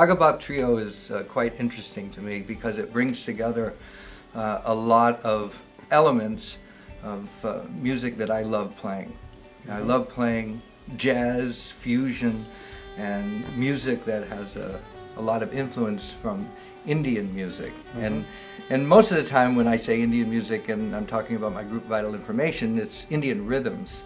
Raga Trio is quite interesting to me because it brings together a lot of elements of music that I love playing. I love playing jazz, fusion, and music that has a lot of influence from Indian music. And most of the time when I say Indian music, and I'm talking about my group Vital Information, it's Indian rhythms.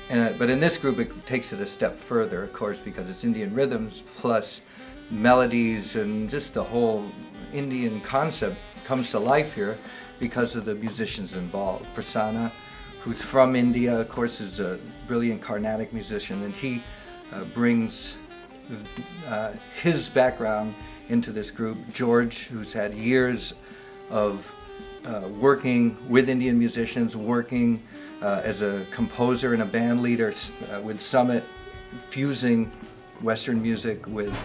But in this group it takes it a step further, of course, because it's Indian rhythms plus melodies, and just the whole Indian concept comes to life here because of the musicians involved. Prasanna, who's from India, of course, is a brilliant Carnatic musician, and he brings his background into this group. George, who's had years of working with Indian musicians, working as a composer and a band leader with Summit, fusing Western music with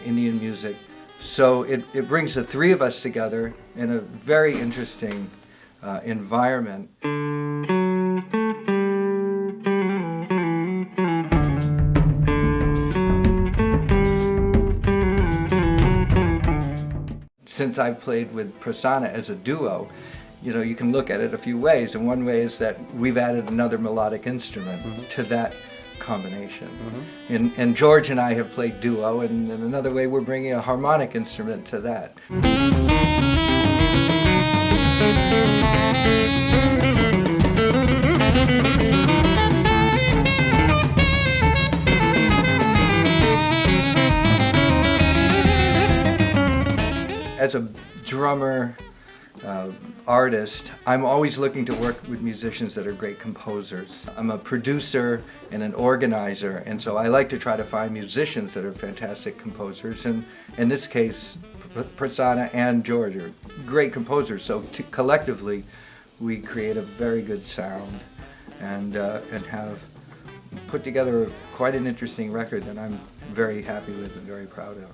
Indian music. So it brings the three of us together in a very interesting environment. Since I've played with Prasanna as a duo, you can look at it a few ways. And one way is that we've added another melodic instrument to that combination. And George and I have played duo, and in another way we're bringing a harmonic instrument to that. As a drummer, artist, I'm always looking to work with musicians that are great composers. I'm a producer and an organizer, and so I like to try to find musicians that are fantastic composers. And in this case, Prasanna and George are great composers, so collectively we create a very good sound and have put together quite an interesting record that I'm very happy with and very proud of.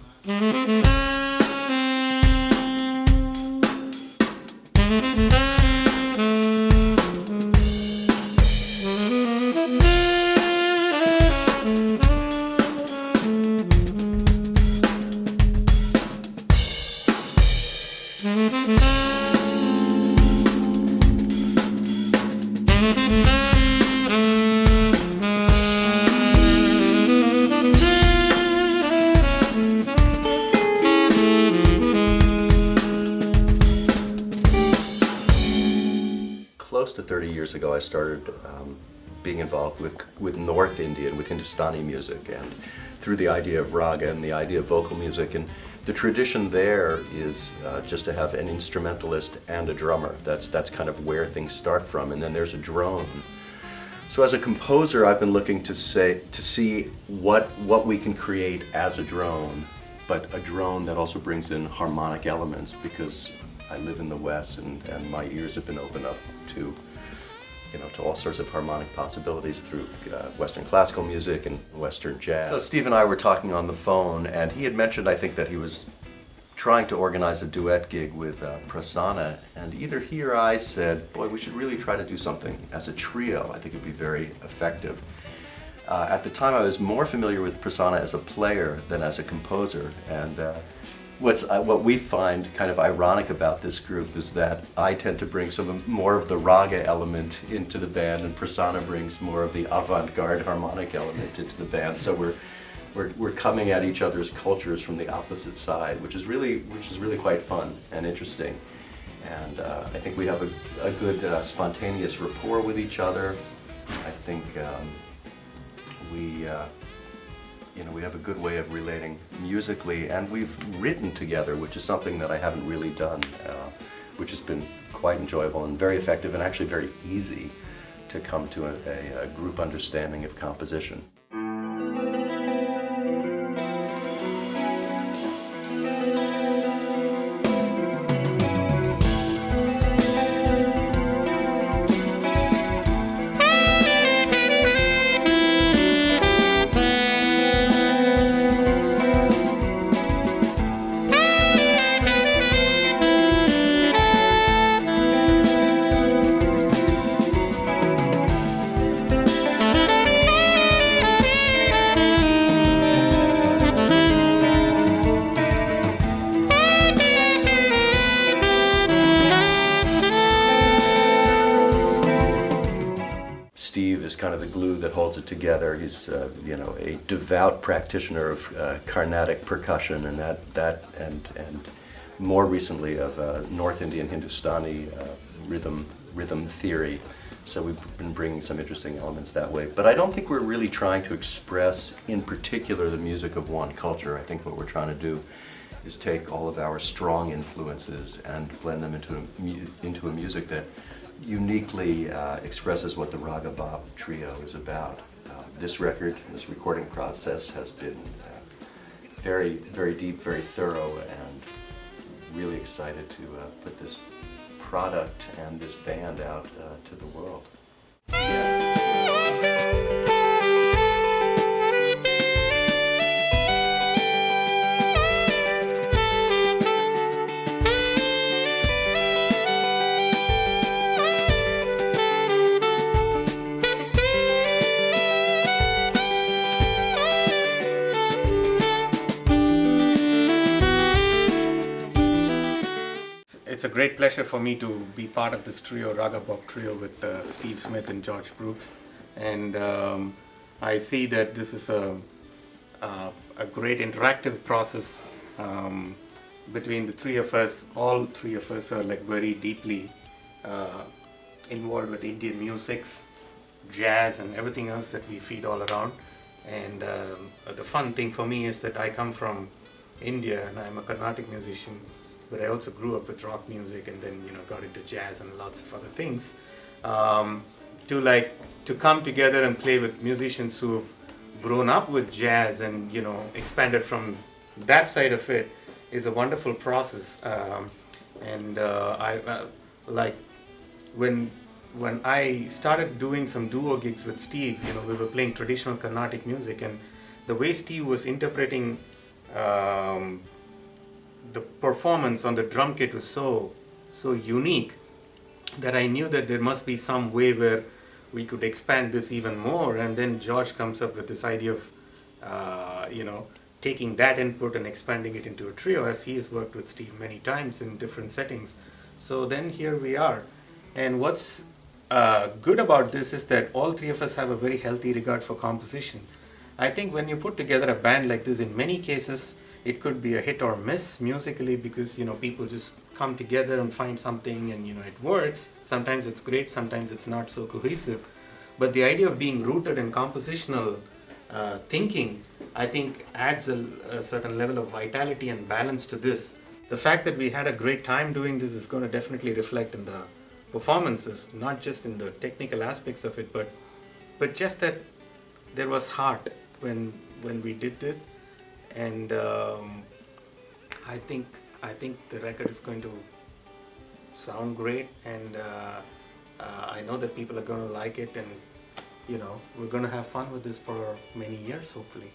Close to 30 years ago, I started being involved with North Indian, with Hindustani music, and through the idea of raga and the idea of vocal music. And the tradition there is just to have an instrumentalist and a drummer. That's kind of where things start from, and then there's a drone. So as a composer, I've been looking to see what we can create as a drone, but a drone that also brings in harmonic elements, because I live in the West, and my ears have been opened up to all sorts of harmonic possibilities through Western classical music and Western jazz. So Steve and I were talking on the phone, and he had mentioned, I think, that he was trying to organize a duet gig with Prasanna, and either he or I said, boy, we should really try to do something as a trio. I think it'd be very effective. At the time, I was more familiar with Prasanna as a player than as a composer, and what we find kind of ironic about this group is that I tend to bring more of the raga element into the band, and Prasanna brings more of the avant-garde harmonic element into the band. So we're coming at each other's cultures from the opposite side, which is really quite fun and interesting. And I think we have a good spontaneous rapport with each other. I think we have a good way of relating musically, and we've written together, which is something that I haven't really done, which has been quite enjoyable and very effective, and actually very easy to come to a group understanding of composition. Steve is kind of the glue that holds it together. He's you know, a devout practitioner of Carnatic percussion and that and more recently of North Indian Hindustani rhythm theory. So we've been bringing some interesting elements that way. But I don't think we're really trying to express in particular the music of one culture. I think what we're trying to do is take all of our strong influences and blend them into a music that uniquely expresses what the Raga Bop trio is about. This record, this recording process has been very, very deep, very thorough, and really excited to put this product and this band out to the world. It's a great pleasure for me to be part of this trio, Raga Bop trio, with Steve Smith and George Brooks. And I see that this is a great interactive process between the three of us. All three of us are like very deeply involved with Indian musics, jazz, and everything else that we feed all around. And the fun thing for me is that I come from India and I'm a Carnatic musician, but I also grew up with rock music and then got into jazz and lots of other things. To come together and play with musicians who've grown up with jazz and expanded from that side of it is a wonderful process. I like when I started doing some duo gigs with Steve, we were playing traditional Carnatic music, and the way Steve was interpreting the performance on the drum kit was so unique that I knew that there must be some way where we could expand this even more. And then George comes up with this idea of taking that input and expanding it into a trio, as he has worked with Steve many times in different settings. So then here we are. And what's good about this is that all three of us have a very healthy regard for composition. I think when you put together a band like this, in many cases it could be a hit or miss musically, because people just come together and find something and it works. Sometimes it's great, sometimes it's not so cohesive. But the idea of being rooted in compositional thinking, I think, adds a certain level of vitality and balance to this. The fact that we had a great time doing this is going to definitely reflect in the performances, not just in the technical aspects of it, but just that there was heart when we did this. And I think the record is going to sound great, and I know that people are going to like it, and we're going to have fun with this for many years, hopefully.